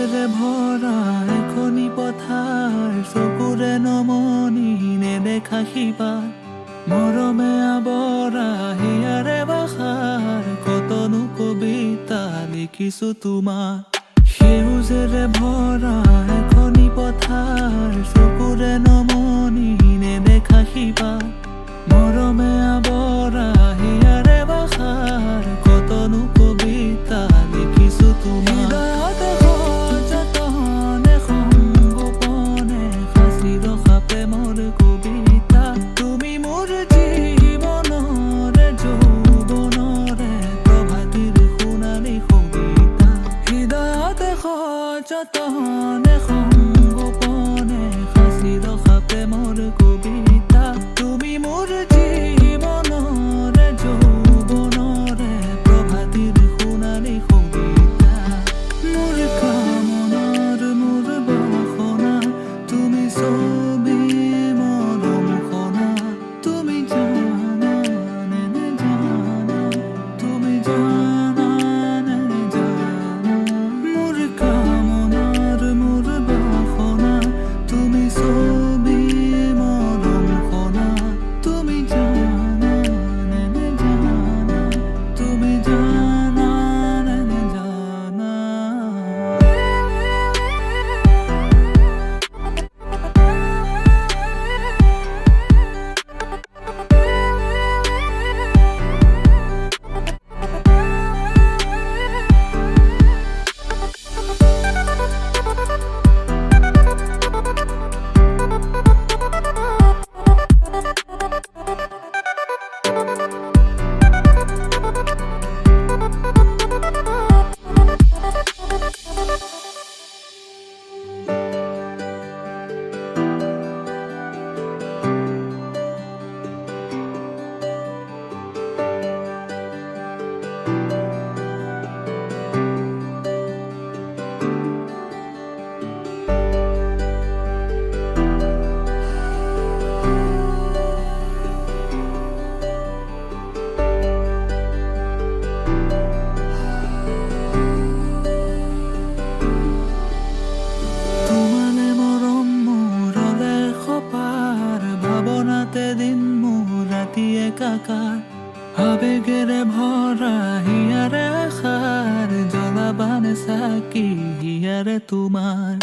সেউজেৰে ভৰা এখনি পথাৰ চকুৰে নমনি নেদেখা শিপা মৰমে আৱৰা হিয়াৰে বাসাৰ কতনো কবিতা লিখিছো তোমাৰ সেউজেৰে ভৰা এখনি পথাৰ চকুৰে নমনি নেদেখা শিপা মৰমে আৱৰা হিয়াৰে বাসাৰ কতনো কবিতা লিখিছো তোমাৰ যতনে সংগোপনে সাঁচি ৰখা প্ৰেমৰ কবিতা তুমি মোৰ জীৱনৰে যৌৱনৰে প্ৰভাতিৰ সোণালী কবিতা মোৰ কামনাৰ মোৰ বাসনা তুমি ছবি মৰম খনা তুমি জানা নে নেজানা তুমি জানা নে নেজানা মোৰ ছবি মৰম খনা তুমি জানা নে নেজানা তুমি জানা নে নেজানা দিন মোৰ ৰাতি একাকাৰ আবেগেৰে ভৰা হিয়াৰে আশাৰ জ্বলাবানে চাকি হিয়াৰে তোমাৰ